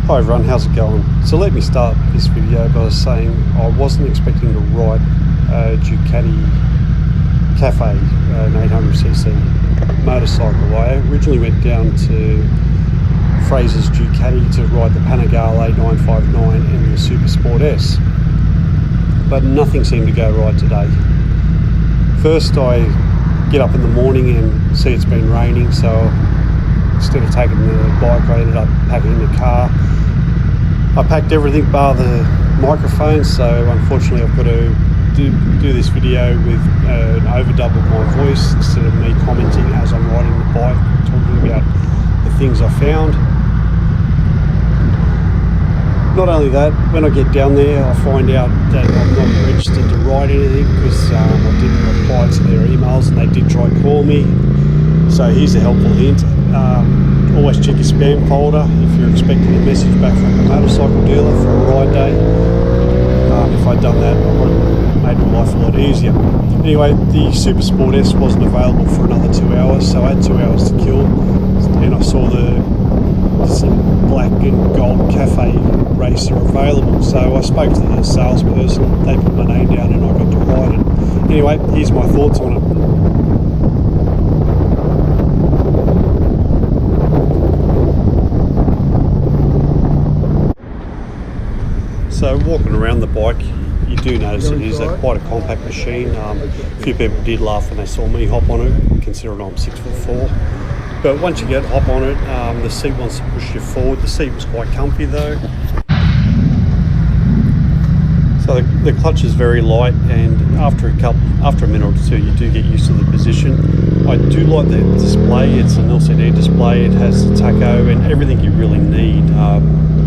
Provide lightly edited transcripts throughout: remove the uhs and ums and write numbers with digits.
Hi everyone, how's it going? So let me start this video by saying I wasn't expecting to ride a Ducati Cafe, an 800cc motorcycle. I originally went down to Fraser's Ducati to ride the Panigale 959 and the Super Sport S, but nothing seemed to go right today. First I get up in the morning and see it's been raining, so instead of taking the bike I ended up packing the car. I packed everything bar the microphone, so unfortunately I've got to do this video with an overdub of my voice instead of me commenting as I'm riding the bike, talking about the things I found. Not only that, when I get down there I find out that I'm not registered to ride anything because I didn't reply to their emails and they did try to call me. So here's a helpful hint. Always check your spam folder if you're expecting a message back from a motorcycle dealer for a ride day. If I'd done that, I would have made my life a lot easier. Anyway, the Super Sport S wasn't available for another 2 hours, so I had 2 hours to kill. And I saw some black and gold cafe racer available, so I spoke to the salesperson. They put my name down and I got to ride it. Anyway, here's my thoughts on it. So walking around the bike, you do notice it is quite a compact machine. A few people did laugh when they saw me hop on it, considering I'm 6'4". But once you get hop on it, the seat wants to push you forward. The seat was quite comfy though. So the clutch is very light, and after a minute or two, you do get used to the position. I do like the display. It's an LCD display. It has the tacho and everything you really need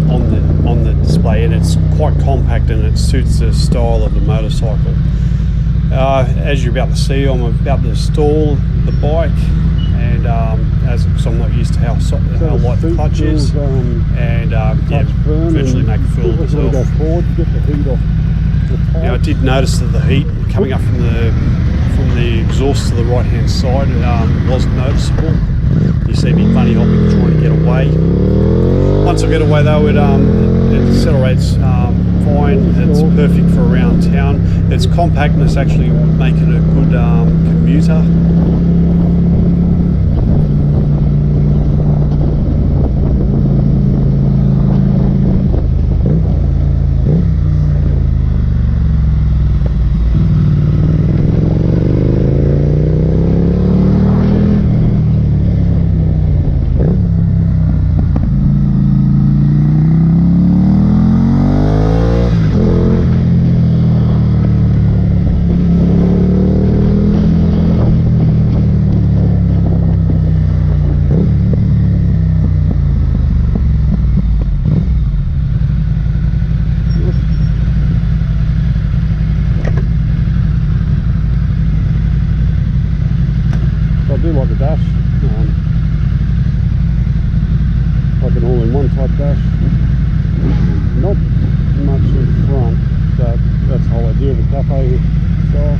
on the display, and it's quite compact and it suits the style of the motorcycle. As you're about to see, I'm about to install the bike, and because I'm not used to how light the clutch is, and virtually make a fool of myself. Now I did notice that the heat coming up from the exhaust to the right hand side was noticeable. You see me bunny hopping trying to get away. Once I get away though, it accelerates fine. It's perfect for around town. It's compact and it's actually making a good commuter. I do like the dash, like an all-in-one type dash. Not much in front, but that's the whole idea of the cafe style.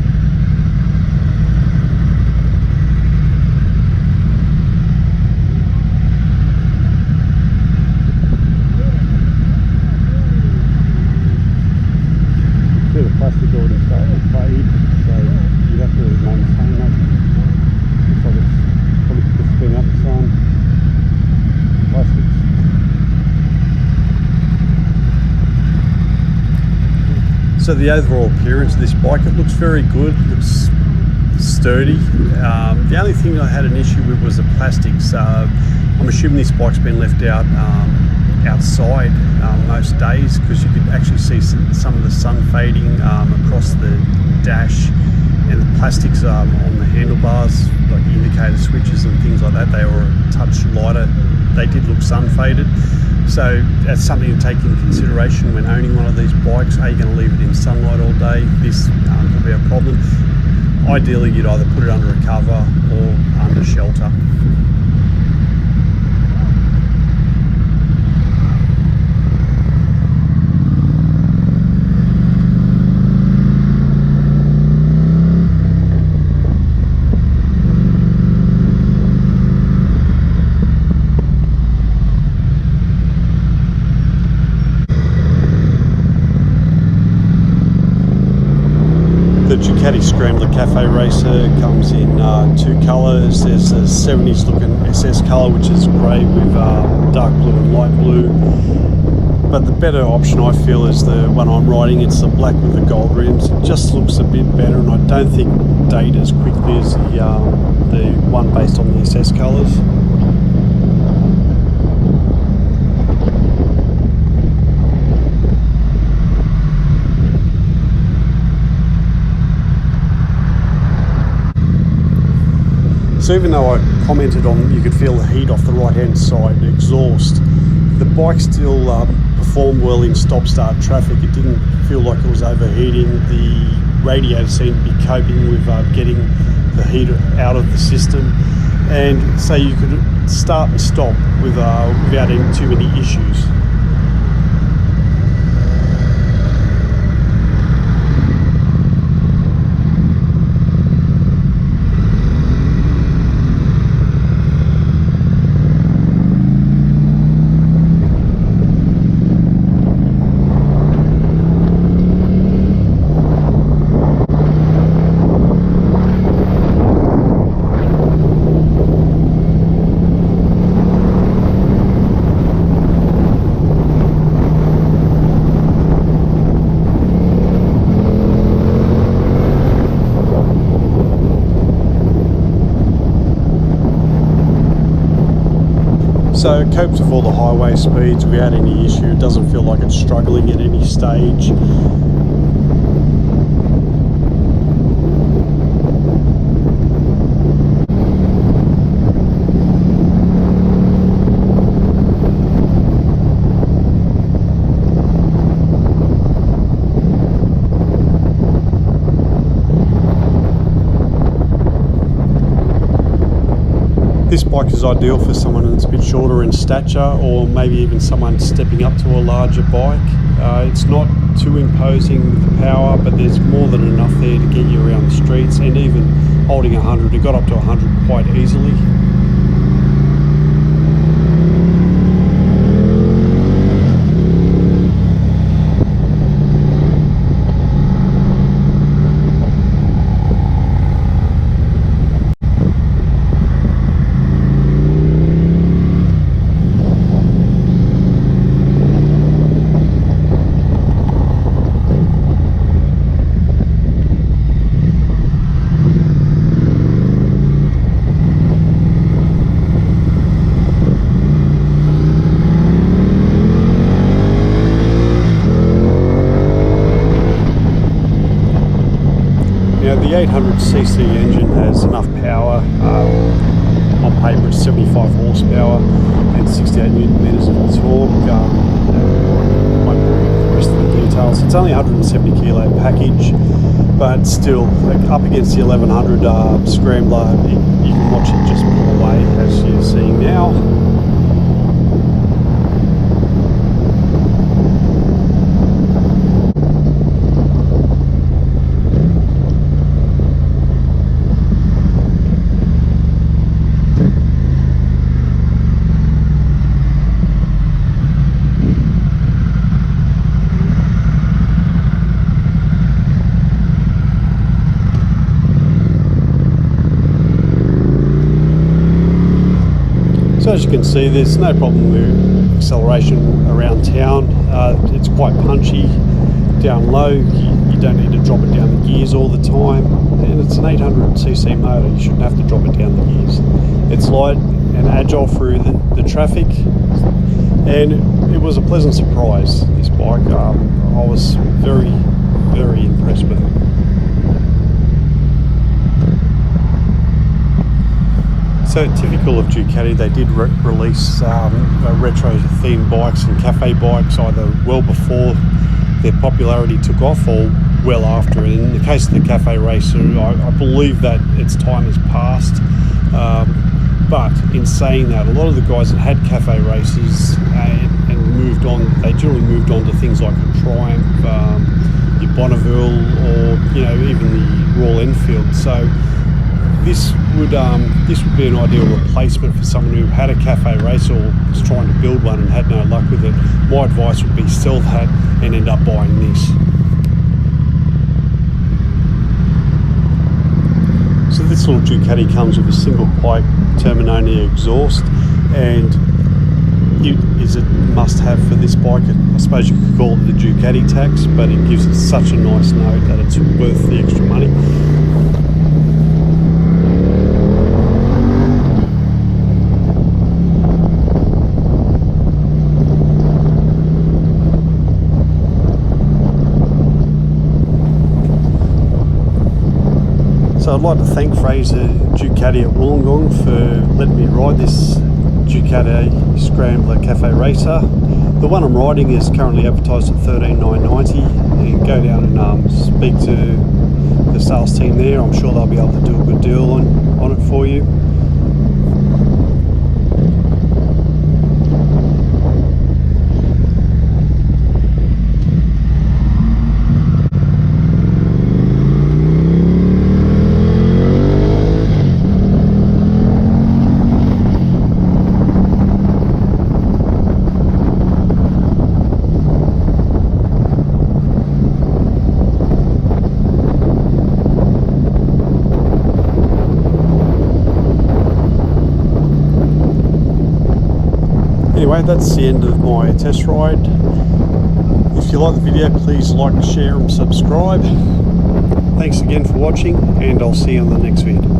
See the plastic already starting to fade, so you have to maintain that. So it's probably just spin up some plastics. So the overall appearance of this bike, it looks very good, it looks sturdy. The only thing I had an issue with was the plastics. I'm assuming this bike's been left out outside most days, because you could actually see some of the sun fading across the dash, and the plastics on the handlebars, like the indicator switches and things like that, they were a touch lighter. They did look sun faded, so that's something to take into consideration when owning one of these bikes. Are you going to leave it in sunlight all day? This could be a problem. Ideally you'd either put it under a cover or under shelter. Ducati Scrambler Cafe racer. Comes in two colours. There's a 70s looking SS colour, which is grey with dark blue and light blue. But the better option, I feel, is the one I'm riding. It's the black with the gold rims. It just looks a bit better, and I don't think date as quickly as the one based on the SS colours. So even though I commented on you could feel the heat off the right hand side exhaust, the bike still performed well in stop-start traffic. It didn't feel like it was overheating. The radiator seemed to be coping with getting the heat out of the system, and so you could start and stop without any too many issues. So it copes with all the highway speeds without any issue. It doesn't feel like it's struggling at any stage. This bike is ideal for someone that's a bit shorter in stature, or maybe even someone stepping up to a larger bike. It's not too imposing with the power, but there's more than enough there to get you around the streets, and even holding 100, it got up to 100 quite easily. The 800cc engine has enough power. On paper it's 75 horsepower and 68 newton meters of torque. Won't bore you with the rest of the details. It's only a 170 kilo package, but still, like, up against the 1100 Scrambler, you can watch it just pull away as you're seeing now. So as you can see, there's no problem with acceleration around town. It's quite punchy. Down low, you don't need to drop it down the gears all the time. And it's an 800cc motor, you shouldn't have to drop it down the gears. It's light and agile through the traffic. And it was a pleasant surprise, this bike. I was very, very impressed with it. So typical of Ducati, they did release retro themed bikes and cafe bikes either well before their popularity took off or well after. And in the case of the cafe racer, I believe that its time has passed. But in saying that, a lot of the guys that had cafe races and moved on, they generally moved on to things like a Triumph, your Bonneville, or even the Royal Enfield. So this would be an ideal replacement for someone who had a cafe race or was trying to build one and had no luck with it. My advice would be sell that and end up buying this. this little Ducati comes with a single pipe Terminoni exhaust, and it is a must-have for this bike. I suppose you could call it the Ducati tax, but it gives it such a nice note that it's worth the extra money. So I'd like to thank Fraser Ducati at Wollongong for letting me ride this Ducati Scrambler Cafe racer. The one I'm riding is currently advertised at $13,990, and go down and speak to the sales team there. I'm sure they'll be able to do a good deal on it for you. Anyway, that's the end of my test ride. If you like the video, please like, share and subscribe. Thanks again for watching, and I'll see you on the next video.